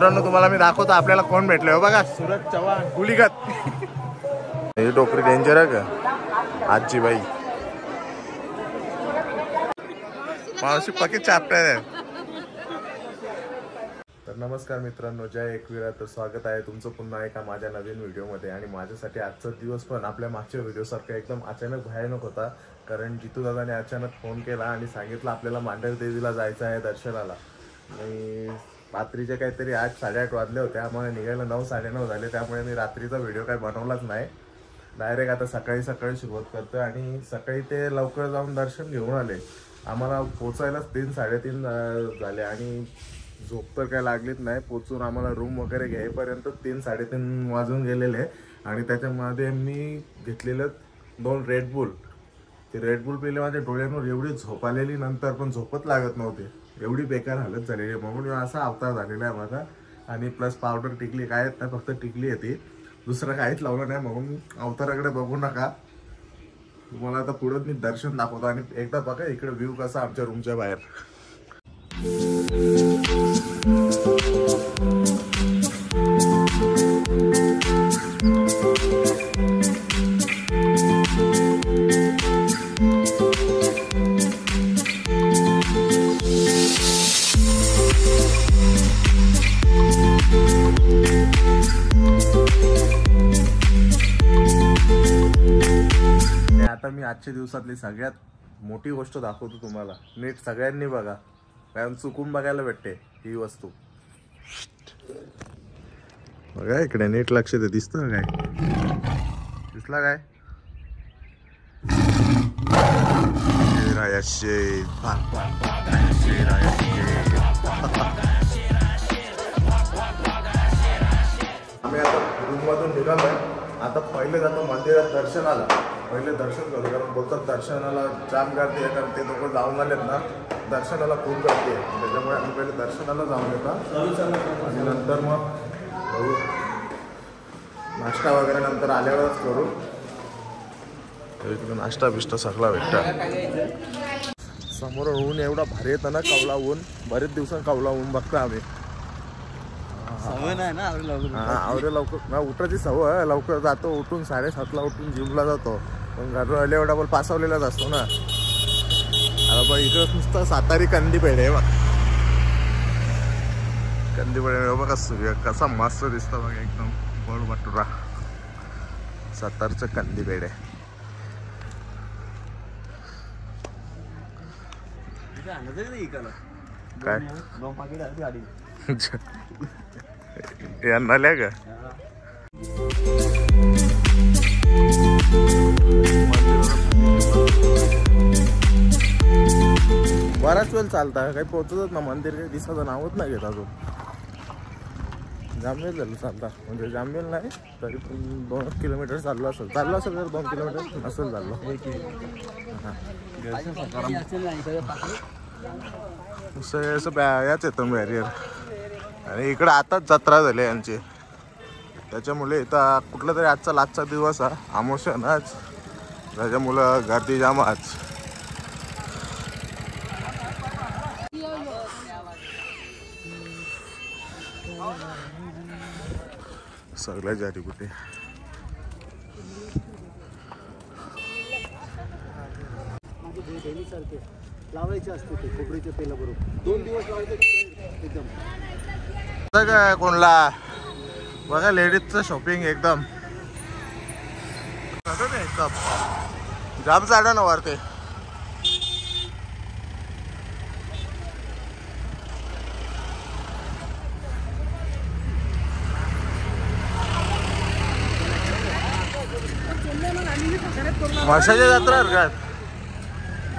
मित्रांनो तुम्हाला मी दाखवतो आपल्याला कोण भेटले हो बघा, सूरज चव्हाण गुलीगत. ही टोकरी डेंजर आहे का आजची बाई, मावशी पक्की चापटा आहे. तर नमस्कार मित्रांनो, जय एकविरा. तर स्वागत आहे तुमचं पुन्हा एका माझ्या नवीन व्हिडिओमध्ये. आणि माझ्यासाठी आजचा दिवस पण आपल्या मागच्या व्हिडिओसारखा एकदम अचानक भयानक होता. कारण जितू दादाने अचानक फोन केला आणि सांगितलं आपल्याला मांडर देवीला जायचं आहे दर्शनाला. आणि रात्रीचे काहीतरी 8-8:30 वाजले होते, आम्हाला निघायला 9-9:30 झाले. त्यामुळे मी रात्रीचा व्हिडिओ काही बनवलाच नाही. डायरेक्ट आता सकाळी सुरुवात करतो. आणि सकाळी ते लवकर जाऊन दर्शन घेऊन आले. आम्हाला पोचायलाच 3-3:30 झाले आणि झोप तर काय लागलीच नाही. पोचून आम्हाला रूम वगैरे घ्यायपर्यंत 3-3:30 वाजून गेलेले. आणि त्याच्यामध्ये मी घेतलेलं 2 रेडबुल. ते रेडबुल पिले, माझ्या डोळ्यांवर एवढी झोप आलेली, नंतर पण झोपच लागत नव्हते, एवढी बेकार हालत झालेली. म्हणून असा अवतार झालेला आहे माझा. आणि प्लस पावडर टिकली काय येत नाही, फक्त टिकली येते, दुसरं काहीच लावलं नाही. म्हणून अवताराकडे बघू नका. तुम्हाला आता पुढे मी दर्शन दाखवतो. आणि एकदा बघा इकडे व्ह्यू कसा आमच्या रूमच्या बाहेर. आता मी आजच्या दिवसातली सगळ्यात मोठी गोष्ट दाखवतो तुम्हाला. नीट सगळ्यांनी बघा, कारण चुकून बघायला भेटते ही वस्तू. बघा इकडे नीट लक्ष दे. दिसतं काय? दिसला काय? आम्ही आता रूम मधून निघालोय. आता पहिले जातो मंदिरात दर्शनाला. पहिले दर्शन करू, कारण बोलतात दर्शनाला जाम गर्दी आहे. कारण ते लोक जाऊन आलेत ना, दर्शनाला खूप गर्दी आहे. त्याच्यामुळे आम्ही पहिले दर्शनाला जाऊन येतो. आणि नंतर मग करू नाश्ता वगैरे नंतर आल्यावरच करू. इकडे नाश्ता बिष्टा सगळा भेटता. समोर ऊन एवढा भारी येतं ना, कवला ऊन. बरेच दिवसांनी कवला ऊन बघतो आम्ही. सवय नाही ना आवरे लवकर उठायची सवय. लवकर जातो, उठून 7:30ला उठून जिमला जातो. पण घरून आले एवढा पण पासवलेलाच असतो ना. आता बघ इकडं नुसतं सातारी कंदी पेढे आहे बघ. कंदी पेढे बघा सूर्य कसा मस्त दिसतं बघा, एकदम गोड भटुरा. सातारचं कंदी पेढे. काय यांना का बराच वेळ चालता, काही पोहोचतच ना मंदिर. काही दिसाचं नावच नाही घेत अजून. जामवेल झालं चालता, म्हणजे जामवेल नाही तरी पण 2 किलोमीटर चाललो असेल तर 2 किलोमीटर नसेल चाललो. याच येतं बॅरियर. आणि इकडं आताच जत्रा झाली यांची, त्याच्यामुळे इथं कुठला तरी आजचा दिवस हा अमावस्या नाच, त्याच्यामुळं गर्दी जाम आज. सगळ्या जारी कुठे लावायचे असते ते खोबरीच्या तेलाबरोबर 2 दिवस लावायचे एकदम. काय कोणला बघा लेडीजचं शॉपिंग एकदम जाम साडा ना वारते. वर्षाच्या जत्रा का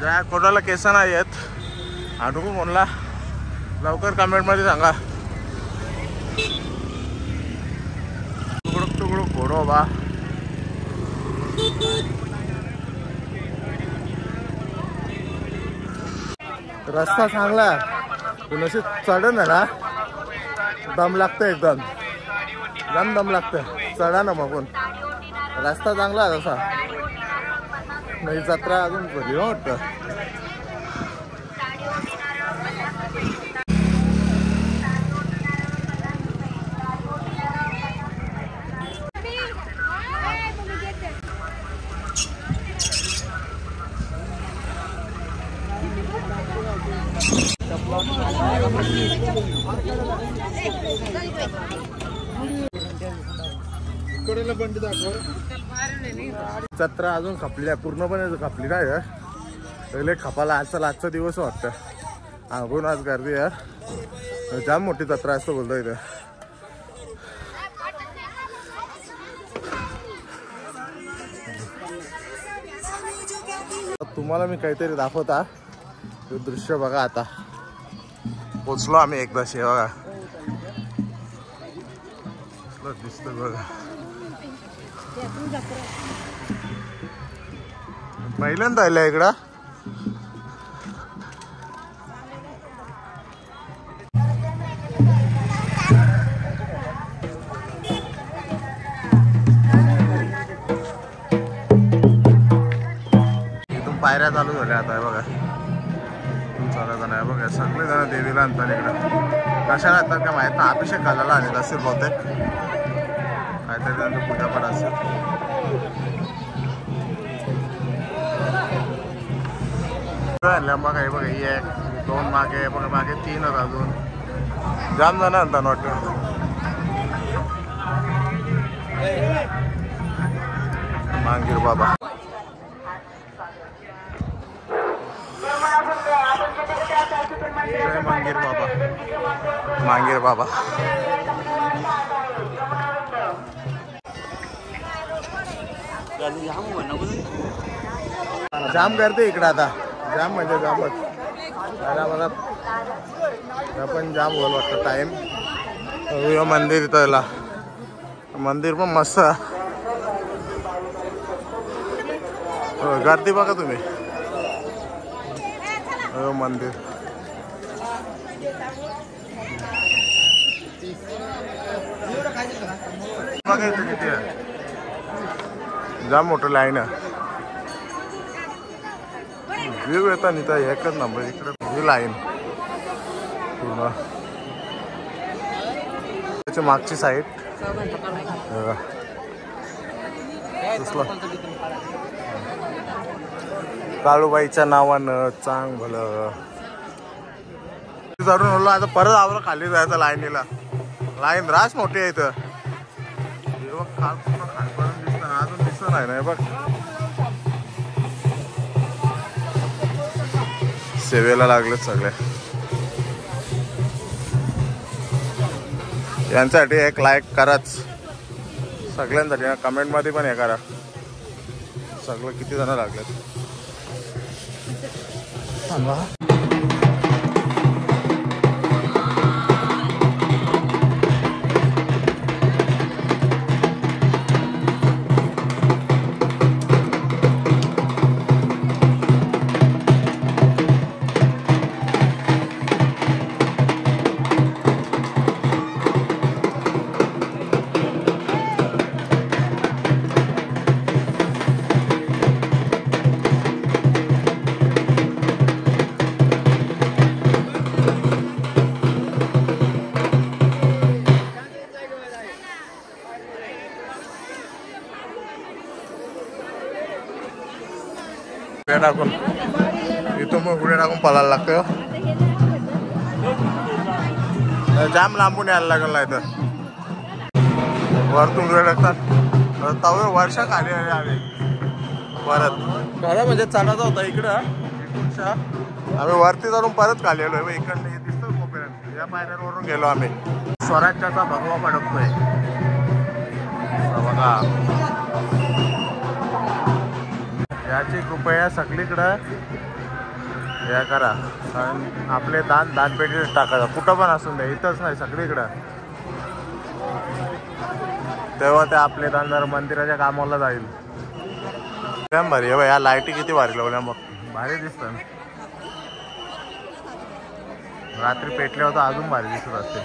ज्या कोणाला केस नाही आहेत आणू कोणला लवकर कमेंटमध्ये सांगा. तुकडुक घोडो बा. रस्ता चांगला पण अशी चढण आहे ना, दम लागतं एकदम. जाम दम लागतं चढा ना. मग रस्ता चांगला आहे तसा. नाही जत्रा अजून कधी वाटतं. जत्रा अजून खपली आहे, पूर्णपणे खपली नाही पहिले खपाला. आजचा दिवस वाटतं. अजून आज गर्दी आहे, जाम मोठी जत्रा असतो बोलतो इथं. तुम्हाला मी काहीतरी दाखवता, ते दृश्य बघा. आता पोचलो आम्ही एकदाशी, बघा दिसत बघा. पहिल्यांदा आलं इकडं. इथून पायऱ्या चालू झाल्या आता बघा. चालत नाही बघा, सगळे जण देवीला आणतात इकडं. कशाला आणतात काय माहित ना, अभिषेक घालायला आणत असेल बहुतेक, काहीतरी त्यांचं पूजापाठ असेल. बघा हे बघा, ही एक दोन मागे बघा, मागे 3 अजून जाम जण आणतात वाटतं. मांगीर बाबा, जय मांगीर बाबा, मांगीर बाबा. जाम गर्दी इकडं आता, जाम म्हणजे जामच. मला पण जाम होईल वाटतं टाइम. मंदिर इथं, मंदिर पण मस्त. गर्दी बघा तुम्ही. मंदिर बघा इथं किती आहे, जाम मोठं लाईन आहे. व्ह्यू येतात इथं एकच नंबर. इकडे ही लाईन पूर्ण त्याची मागची साईड. काळूबाईच्या नावानं चांग भलं चढून ओढलं. आता परत आवलं खाली जायचं लाईनीला. लाईन रास मोठी आहे इथं. खालपर्यंत दिसत ना, अजून दिसत नाही ना बघ. सेवेला लागलेत सगळे. यांसाठी एक लाईक कराच सगळ्यांसाठी. कमेंट मध्ये पण हे करा सगळं किती जण लागलेत. टाकून इथून मग पुढे टाकून पळायला लागतं. जाम लांबून यायला लागेल नाही तर. वरतून पुढे टाकतात तवे वर्षा खाली आले परत. खरं म्हणजे चढायचा होता इकडं. आम्ही वरती चढून परत खाली आलो. इकडनं दिसतं कोपऱ्यात. या पायऱ्यांवरून गेलो आम्ही. स्वराज्याचा भगवा फडकतोय बघा. याची कृपया सगळीकडं या करा. कारण आपले दानपेटीत टाकायचं कुठं पण असून द्या, इथंच नाही सगळीकडं. तेव्हा ते आपले दान जर मंदिराच्या कामाला जाईल. एकदम भारी आहे. या लाईटी किती भारी लावल्या मग, भारी दिसतं. रात्री पेटले होतं अजून भारी दिसत असते.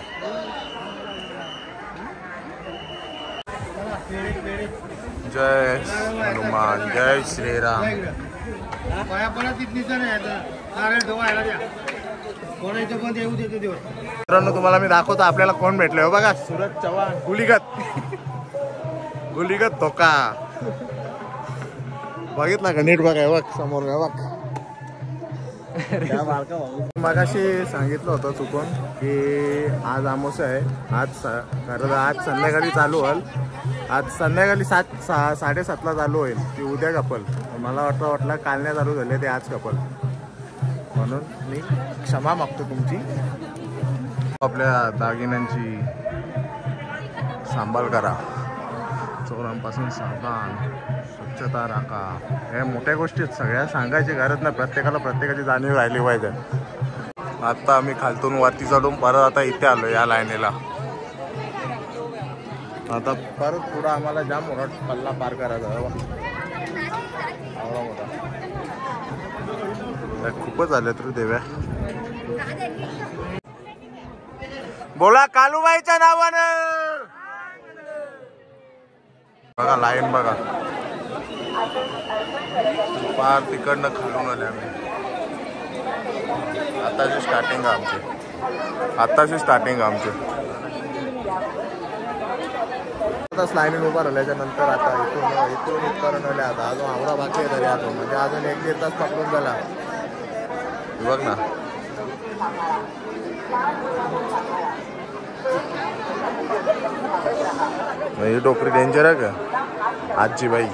जय हनुमान, जय श्रीराम. मित्रांनो तुम्हाला मी दाखवतो आपल्याला कोण भेटले. हो बघा, सूरज चव्हाण गुलीगत धोका. बघितला का नीट बघा. बघ समोर बघ. मगाशी सांगितलं होतं चुकून की आज अमावस्या आहे. खरं आज संध्याकाळी चालू होईल. आज संध्याकाळी 7:30ला चालू होईल. ती उद्या कपल. मला वाटलं काल नाही चालू झाले ते आज कपल, म्हणून मी क्षमा मागतो तुमची. आपल्या दागिन्यांची सांभाळ करा, चोरांपासून सावधान, स्वच्छता राखा. हे मोठ्या गोष्टी सगळ्या सांगायची गरज नाही. प्रत्येकाची जाणीव राहिली पाहिजे. आता आम्ही खालतून वरती चढून परत आता इथे आलो या लाईनीला. आता परत पुढं आम्हाला जाम मोठा पल्ला पार करायचा. आवडा मोठा खूपच झाले तर देव्या. बोला कालूबाईच्या नावानं. बघा लाईन बघा, पार तिकडनं खालून आले आम्ही. आताची स्टार्टिंग आमची. आताच लाईनीत उभा राहिल्याच्या नंतर आता इथून इथपर्यंत आले. आता अजून आवडा बाकी आहे तरी अजून, म्हणजे अजून 1-1.5 तास पकडून झाला. बघ ना ही डोकरी डेंजर आहे का आजची बाई.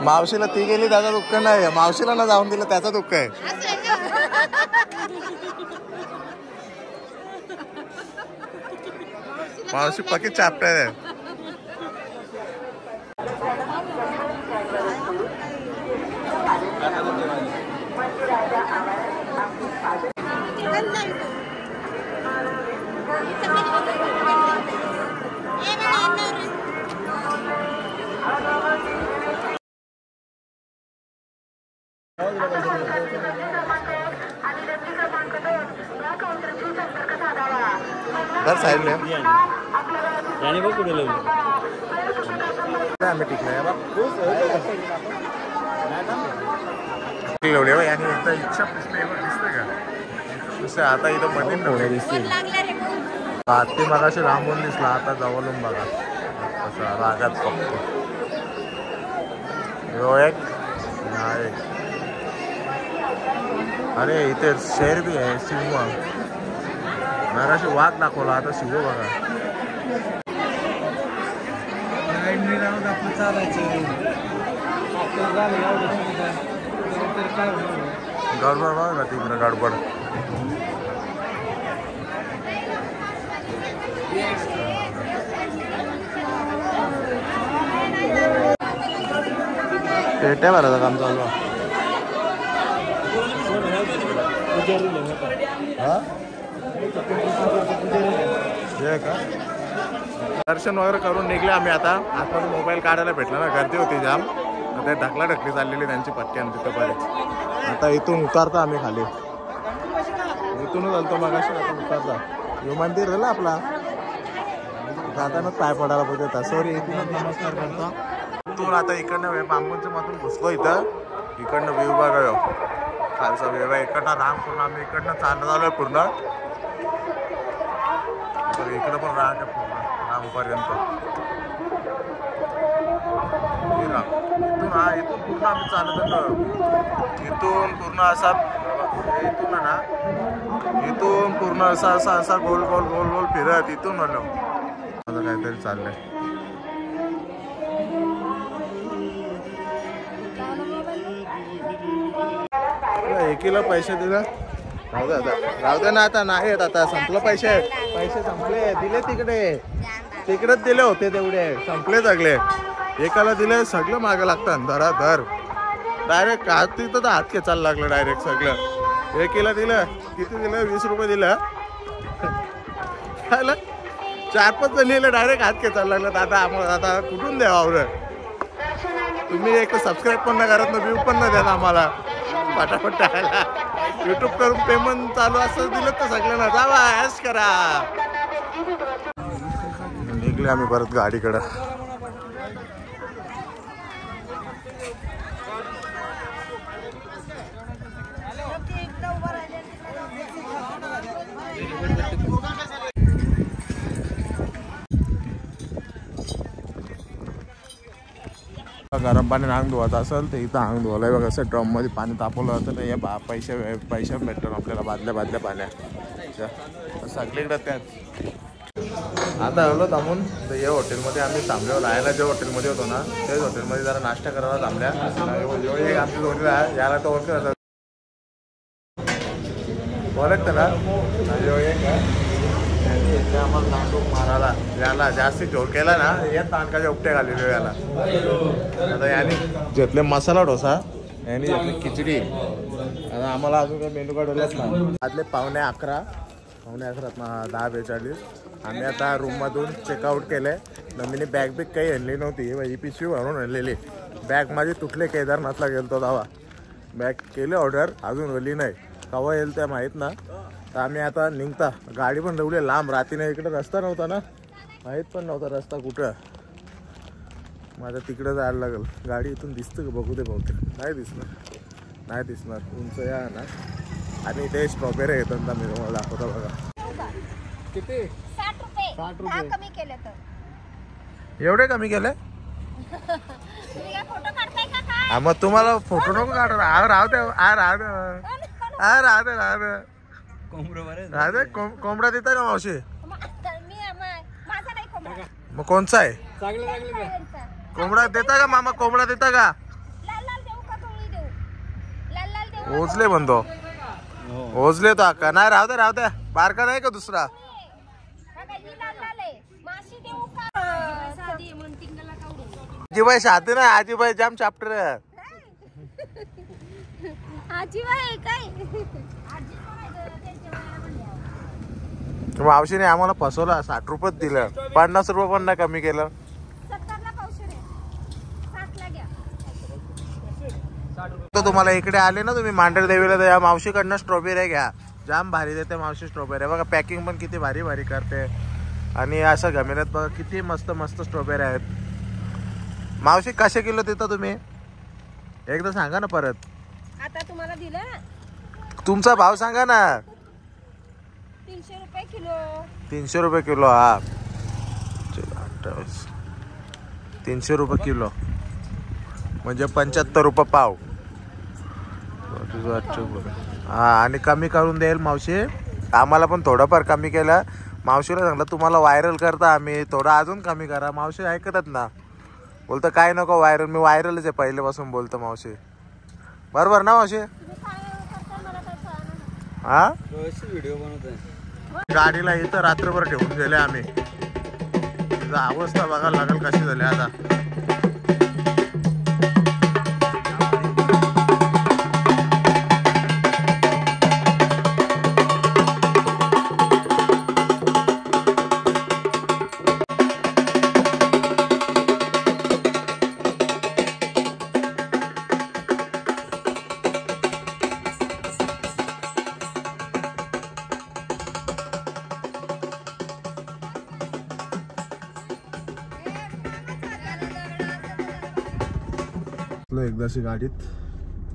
मावशीला ती गेली त्याचा दुःख नाही, मावशीला ना जाऊन दिलं त्याचा दुःख आहे. मावशी पक्की चॅप्टर आहे. तर साईडला आम्ही टिकलोय आणि एकदा इच्छा दिसते का दुसरं. आता इथं मध्ये नव्हते दिसते. ते मगाशी लांबून दिसला, आता जवळून बघा कसा रागात बघतो. एक नाही, अरे इथे शेर बी आहे, सिंह. मगाशी वाघ दाखवला, आता सिंह बघा. गडबड बघा ना तिकडे गडबड. पेट्या भरायचं काम चालू आहे. दर्शन वगैरे करून निघले आम्ही. आता आतमध्ये मोबाईल काढायला भेटला ना, गर्दी होती जाम. ते ढकलाढकली चाललेली त्यांची पटक्यान तिथे बरेच. आता इथून उतारता आम्ही खाली. इथूनच चालतो मगाशी, आता उतारता. यो मंदिर आहे ना आपला, जातानाच पाय पडायला पाहिजे. सॉरी, इथूनच नमस्कार करता. इथून आता इकडनं बांबूंच्या मधून घुसलो. इकडनं व्ह्यू बघा, खालचा व्ह्यू आहे. इकडनं राम पूर्ण आम्ही इकडनं चालत आलोय पूर्ण. इकडं पण राहते पूर्ण रामपर्यंत. इथून पूर्ण आम्ही चालत आलो. इथून पूर्ण असा इथून पूर्ण असा गोल गोल गोल गोल फिरत इथून आलो. माझं काहीतरी चाललंय. एकीला पैसे दिले, राहू दे ना. आता नाही येत, आता संपलं. पैसे संपले. दिले तिकडेच दिले होते तेवढे, संपले सगळे. एकाला दिले, सगळं मागं लागतात धर. डायरेक्ट हात तिथं तर हात खेचायला लागलं डायरेक्ट सगळं. एकीला दिलं, किती दिलं? 20 रुपये दिलं. 4-5 जणीला डायरेक्ट हात खेचायला लागलं. आता कुठून द्यावं? तुम्ही एक सबस्क्राईब पण नाही करत ना, व्ह्यू पण नाही द्या आम्हाला फटाफट टाकायला. युट्यूब करून पेमेंट चालू असं दिलं तर सगळ्यांना जावा ॲश करा. निघले आम्ही परत गाडीकडं. गरम पाणी अंग धुवायचं असेल तर इथं अंग धुवायला बघा असं ड्रम मध्ये पाणी तापवलं जातं ना. हे पैसे भेटतात आपल्याला बादल्या पाण्या सगळीकडे त्याच. आता आलो थांबून तर या हॉटेलमध्ये आम्ही थांबलो. राहायला ज्या हॉटेलमध्ये होतो ना त्याच हॉटेलमध्ये जरा नाश्ता करायला थांबल्या. एक आमची जोडीला आहे याला तर ओळखत ओळखतं ना आम्हाला नांदूक मारायला याला जास्ती जोर केला ना या ताणकाच्या उपट्या घालेले याला. आता याने घेतले मसाला डोसा यांनी घेतली खिचडी. आता आम्हाला अजून काही मेनू कार्ड दिलाच नाही. आतले 11:30 10:42 आम्ही आता रूममधून चेकआउट केले. नवीन बॅग बिग काही आणली नव्हती. ही पिशवी भरून आणलेली. बॅग माझी तुटले. केदारनाथला गेलतो तेव्हा बॅग केली ऑर्डर अजून ओली नाही. केव्हा येईल त्या माहीत ना. तर आम्ही आता निघता. गाडी पण ठेवली लांब. रात्रीने इकडे रस्ता नव्हता ना माहीत पण नव्हता रस्ता कुठं. माझ्या तिकडं जायला लागेल. गाडी इथून दिसतं का बघू दे बहुतेक. नाही दिसणार उंच या ना. आणि इथे स्ट्रॉबेरी येतात ना मी तुम्हाला दाखवतो बघा. किती 60 रुपये कमी केले तर एवढे कमी केले. तुम्ही काय फोटो काढताय का काय? मग तुम्हाला फोटो नको काढा. राहू दे कोंबडा देता का मावशी. माझा नाही कोंबडा. मग कोणचा आहे कोंबडा देता का मामा. कोंबडा देता का. लाल देऊ का टोळी देऊ. लाल देऊ. ओझले म्हणतो ओझले तो अक्का. नाही राहू दे बारका नाही का दुसरा. आजीबाई शादी ना आजीबाई जाम चॅप्टर. आजीबाई काय मावशीने आम्हाला फसवलं. 60 रुपयात दिलं. 50 रुपये पण नाही कमी केलं. 70ला पावशेर आहे. 60ला घ्या. तो तुम्हाला इकडे आले ना तुम्ही मांडर देवीला तर या मावशीकडनं स्ट्रॉबेरी घ्या. जाम भारी देते मावशी स्ट्रॉबेरी. बघा पॅकिंग पण किती भारी करते. आणि असं गमेल्यात बघा किती मस्त स्ट्रॉबेरी आहेत. मावशी कसे किलो देता तुम्ही एकदा सांगा ना परत. आता तुम्हाला दिलं तुमचा भाव सांगा ना. 300 रुपये किलो. 300 रुपये किलो. हा 300 रुपये किलो म्हणजे 75 रुपये पाव. हा आणि कमी करून देईल मावशी. आम्हाला पण थोडंफार कमी केलं. मावशीला सांगलं तुम्हाला व्हायरल करता आम्ही थोडं अजून कमी करा. मावशी ऐकतात ना. बोलतं काय नको व्हायरल. मी व्हायरलच आहे पहिल्यापासून बोलतो मावशी. बरोबर ना मावशी. हा व्हिडिओ बनवतोय. गाडीला इथं रात्रभर ठेवून गेले आम्ही. तिचा अवस्था बघायला लागेल कशी झाली आता. एकदाशी गाडीत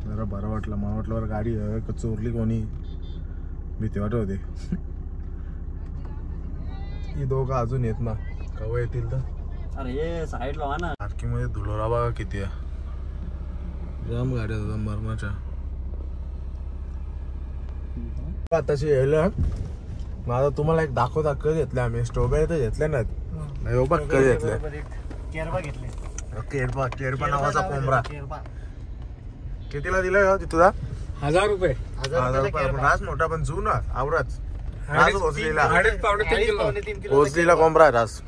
जरा बरं वाटलं. मला वाटलं गाडी चोरली कोणी भीती वाटत होती. ही दोघं अजून येत ना केव्हा येतील तर. अरे साईडला वा ना. पार्किंग मध्ये धुलोरा बघा किती आहे. जाम गाड्या होत्या मरणाच्या. आताशी यायला मग आता तुम्हाला एक दाखव घेतले आम्ही. स्ट्रॉबेरी तर घेतल्या नाहीत. बघ कधी घेतले. केरबा घेतले. केरबा नावाचा कोंबडा कितीला दिला तुझा. 1000 रुपये. 1000 रुपये. रास मोठा पण जू ना आवराच. रास ओझलीला कोंबडा रास.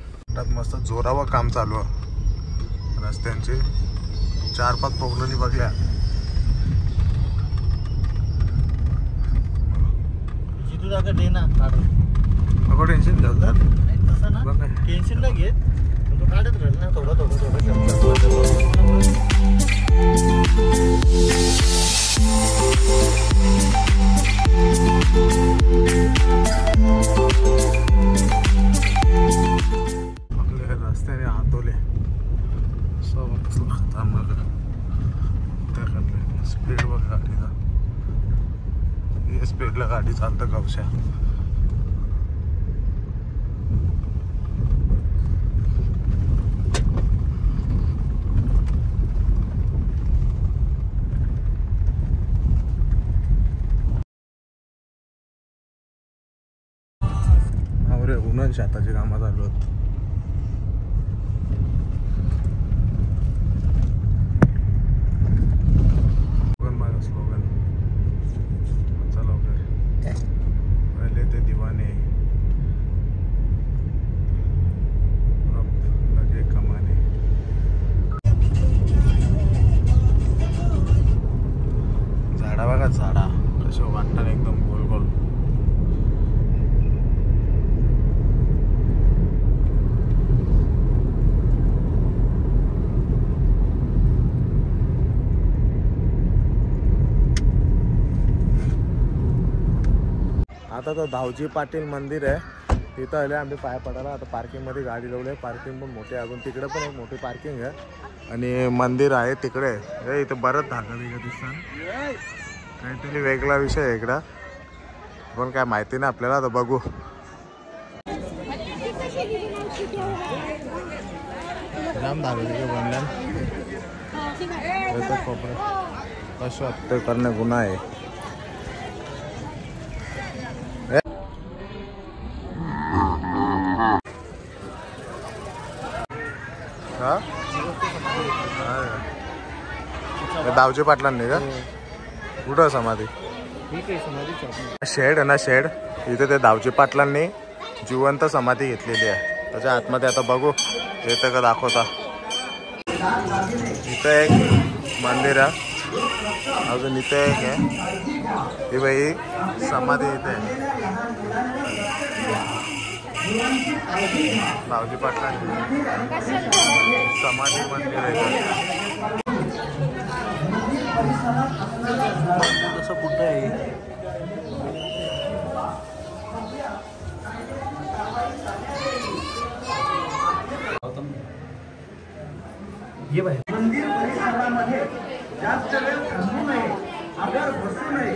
मस्त जोरावर काम चालू आहे. रस्त्यांचे 4-5 पोगलनी बघल्या. नको टेन्शन टेन्शन नाही घेत. काढत राहील ना थोडं. आपल्या रस्त्याने आतोले कसलं खतरनाक. स्पीड बघ गाडीचा. स्पीडला गाडी चालतं गावच्या. म्हणून शेताची कामं चालू आहेत. स्लोगन चला लवकर पहले ते दीवाने अब लगे कमाने. झाडा बघा झाडा कसे वाटतात एकदम गोल गोल. आता तर धावजी पाटील मंदिर आहे तिथं आले आम्ही पाय पडायला. आता पार्किंगमध्ये गाडी लावली आहे. पार्किंग पण मोठी अजून तिकडे पण एक मोठी पार्किंग आहे आणि मंदिर आहे तिकडे. इथं बरंच धागा बिगा दिसतात. काहीतरी वेगळा विषय आहे इकडं पण काय माहिती नाही आपल्याला. आता बघू. जाम धागा बिगा बनल्या कसं हत्या करणे गुन्हा आहे. धावजी पाटलांनी का कुठं समाधी शेड आहे ना शेड इथे ते धावजी पाटलांनी जिवंत समाधी घेतलेली आहे. त्याच्या आतमध्ये आता बघू येतं का दाखवता. इथं एक मंदिर आहे अजून इथे एक आहे. ही बाई समाधी इथे धावजी पाटलांनी समाधी मंदिर आहे. कसं कुठं आहे मंदिर परिसरामध्ये जास्त वेळ थांबू नये, आधार बसू नये.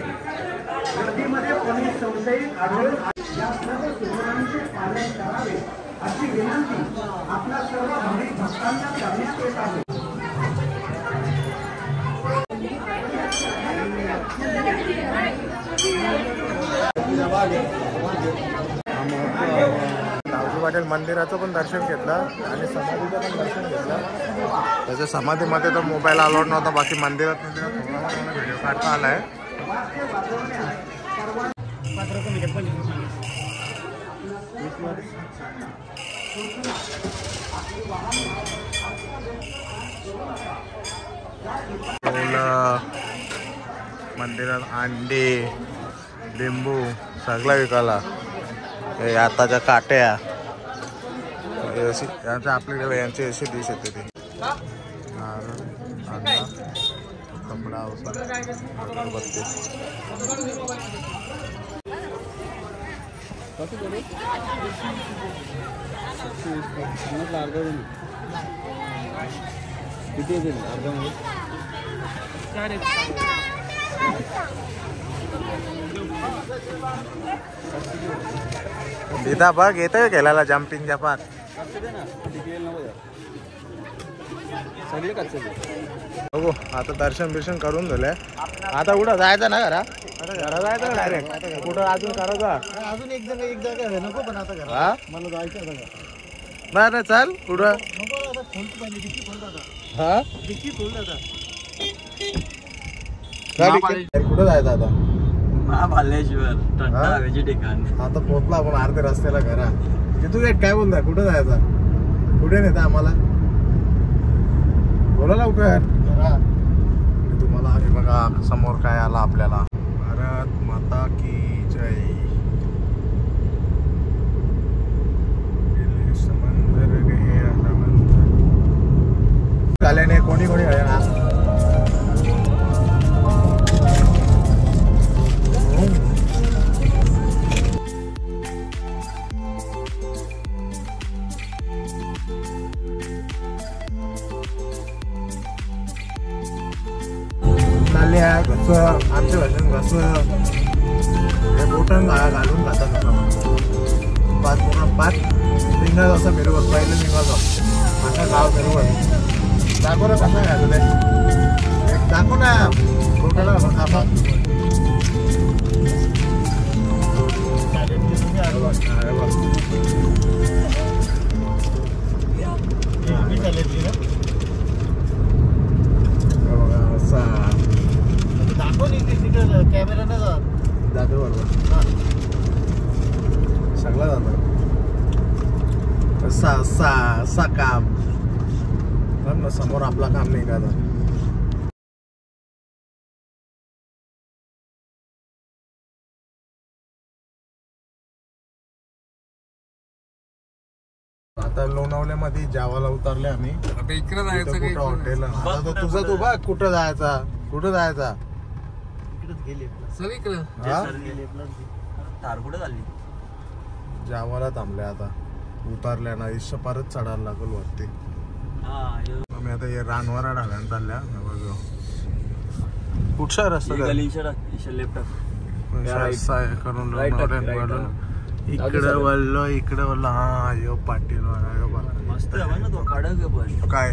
गर्दीमध्ये कोणी संशयित आढळून या सर्व सूचनांचे पालन करावे अशी विनंती आपल्या सर्व भाविक भक्तांना करण्यात येत आहे. धावजी पाटील मंदिराचं पण दर्शन घेतलं आणि समाधीचं पण दर्शन घेतलं. त्याच्या समाधीमध्ये तर मोबाईल अलाउड नव्हता. बाकी मंदिरात व्हिडिओ काढता आला आहे. मंदिरात अंडे लिंबू सगळा विकायला. हे आताच्या काट्या यांच्या आपल्याकडे यांची अशी डिश येते ती कपडा अगरबत्ती. किती येते अर्ध्यामध्ये दिदा बघ येतं खेळायला जम्पिंग जपात. सगळे कच्चे बघू आता दर्शन बिर्शन करून झालंय. आता कुठं जायचं ना घरा घरा जायचं डायरेक्ट कुठं अजून करायचं अजून एक जागा नको पण आता घरा हा मला जायचं नाही चाल कुठं नको आता खोलतो पाहिजे डिक्की खोल दादा हा डिक्की खोल दादा कुठं जायचं आता महाबालेश्वर थंड हवेचे ठिकाण. आता पोहोचला आपण अर्ध्या रस्त्याला घरा. तू काय बोलताय कुठं जायचं कुठे नेता आम्हाला बोला लवकर. तुम्हाला हे बघा समोर काय आला आपल्याला. भारत माता की जय. समंदर गया झाल्याने कोणी कोणी आहे ना घसं आमच्या भाषेत घसं हे बोटन घालून खातात. पाच पूर्ण 5 निघाल असं फिरवत पहिलं निघालो आता गाव फिरवत दाखव ना कसं घालू दे दाखव ना बोटाला खापा. जाते बरोबर सगळं जातं सा काम ना समोर आपला काम नाही का आता लोणावल्यामध्ये जावाला उतरले आम्ही. आता इकडे जायचं कुठं हॉटेल तुझा तू बघ कुठं जायचा इकडेच गेले सगळीकडे तार कुठे झाली जावाला थांबले आता उतरल्या ना इश्य परत चढायला लागल वरती. आम्ही आता हे रानवारा ढाल्यानं चालल्या कुठचा रस्ता करून इकडे वळलो हा यो पाटील मस्त आहे ना तो खडक आहे पण काय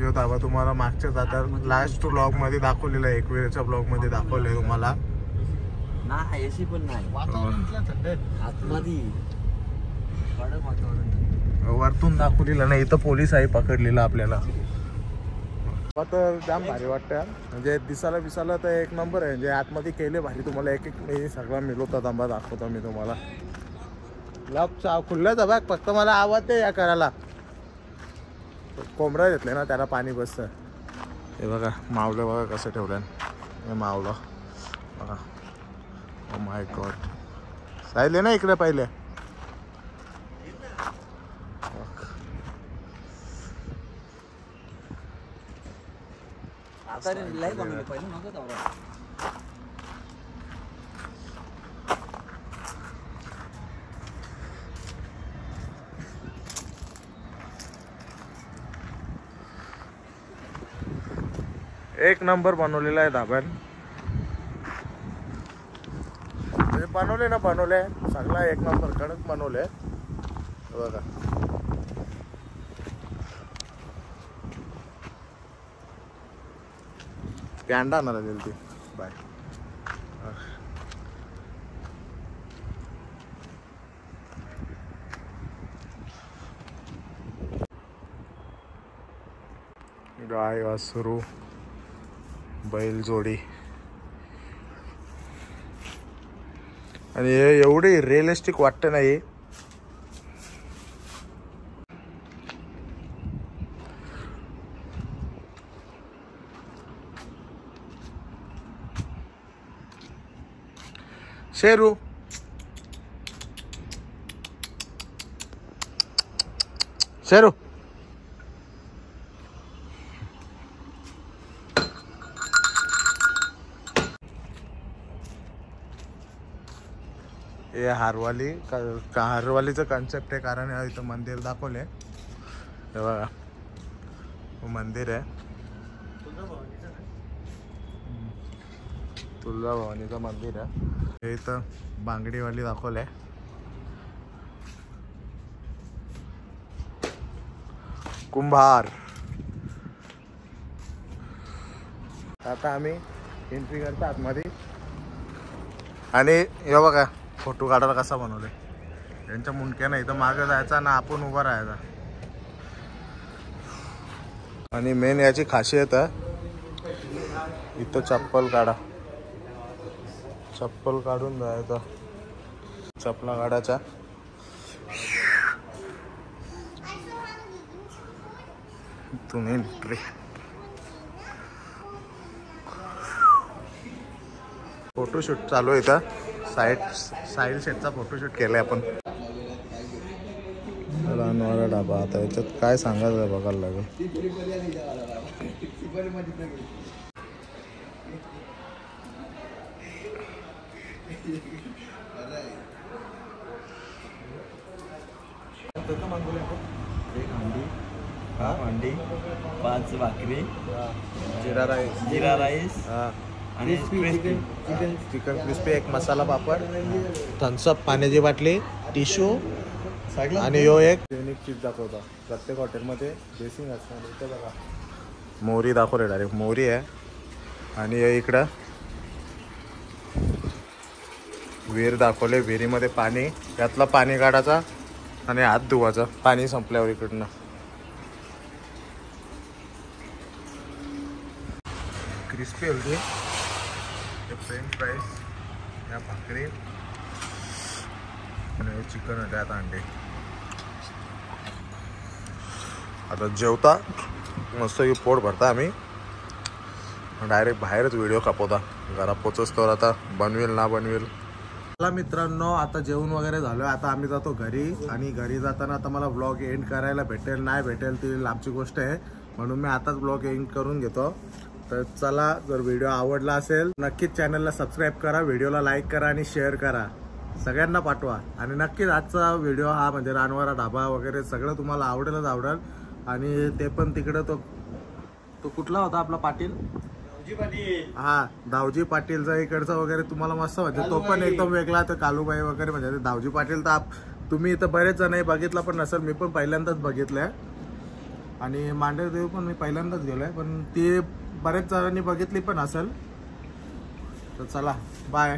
यो ताबा तुम्हाला मागच्या आता लास्ट ब्लॉग मध्ये दाखवलेला आहे, एकविरेच्या ब्लॉग मध्ये दाखवलंय तुम्हाला. नाही एसी पण नाही आतमध्ये कडक वातावरण वरतून दाखवलेलं नाही, इथं पोलीस आहे पकडलेला आपल्याला. तर जाम भारी वाटतं म्हणजे दिसायला तर एक नंबर आहे. म्हणजे आतमध्ये केले भारी तुम्हाला एक सगळा मिळवतात आंबा दाखवतो मी तुम्हाला. लब खुल्लंच बघ फक्त मला आवाज ते या करायला कोंबडा घेतले ना त्याला पाणी बसतं. हे बघा मावलं बघा कसं ठेवलं हे मावलं बघा. ओ माय गॉड साहिले ना इकडे पहिले आता लाईव्ह आम्ही पहिलं नव्हतं तेवढा एक नंबर बनवलेला आहे धाब्यान. बनवले सगळा एक नंबर कडक बनवले बघा. पॅन्डा आणायला दिली ती बाय. गाय वासरू बैल जोडी आणि एवढी रिअलिस्टिक वाटतं नाही. शेरू हे हारवालीचं कॉन्सेप्ट आहे. कारण इथं मंदिर दाखवले हे बघा मंदिर आहे तुळजाभवानीचं मंदिर आहे. हे इथं बांगडीवाली दाखवलंय. कुंभार. आता आम्ही एंट्री करतो आतमध्ये आणि हे बघा फोटो काढायला कसा बनवले यांच्या मुंडक्या नाही तर मागं जायचा ना आपण उभा राहायचा. आणि मेन याची खासियत आहे इथं चप्पल काढून जायचा. चपला काढायचा तुम्ही एंट्री. फोटोशूट चालू आहे इथं. साईड सेटचा फोटोशूट केलाय आपण. रानवाडा ढाबा. आता याच्यात काय सांगायचं बघायला लागेल. अंडी 5 भाकरी जिरा राईस आणि चिकन क्रिस्पी एक मसाला पापड थम्सअप पाण्याची बाटली टिश्यू आणि यो एक युनिक चीज दाखवता. प्रत्येक हॉटेलमध्ये बेसिंग असणार. इथे बघा मोहरी दाखवले डायरेक्ट मोहरी आहे. आणि इकडं विहीर दाखवले. विहिरीमध्ये पाणी त्यातला पाणी काढायचा आणि हात धुवायचा पाणी संपल्यावर इकडनं. क्रिस्पी होती ते फ्रेंच फ्राईज, या भाकरी आणि चिकन होते आता अंडे. आता जेवता मस्त पोट भरता आम्ही डायरेक्ट बाहेरच व्हिडिओ कापवता. घरात पोचच तर आता बनवेल ना बनवेल. चला मित्रांनो आता जेवण वगैरे झालं. आता आम्ही जातो घरी आणि घरी जाताना आता मला व्लॉग एंड करायला भेटेल नाही भेटेल ती लांबची गोष्ट आहे, म्हणून मी आताच व्लॉग एंड करून घेतो. तर चला, जर व्हिडिओ आवडला असेल नक्कीच चॅनलला सबस्क्राईब करा, व्हिडिओला लाईक करा आणि शेअर करा, सगळ्यांना पाठवा. आणि नक्कीच आजचा व्हिडिओ हा म्हणजे रानवारा ढाबा वगैरे सगळं तुम्हाला आवडेलच आवडेल. आणि ते पण तिकडं तो कुठला होता आपला पाटील, हा दावजी पाटीलचा इकडचा वगैरे तुम्हाला मस्त म्हणजे तो पण एकदम वेगळा. तर कालूबाई वगैरे म्हणजे दावजी पाटील तर तुम्ही इथं बरेच जण बघितला पण नसेल, मी पण पहिल्यांदाच बघितलंय. आणि मांडरदेव पण मी पहिल्यांदाच गेलोय, पण ती बरेच जणांनी बघितली पण असेल. तर चला बाय.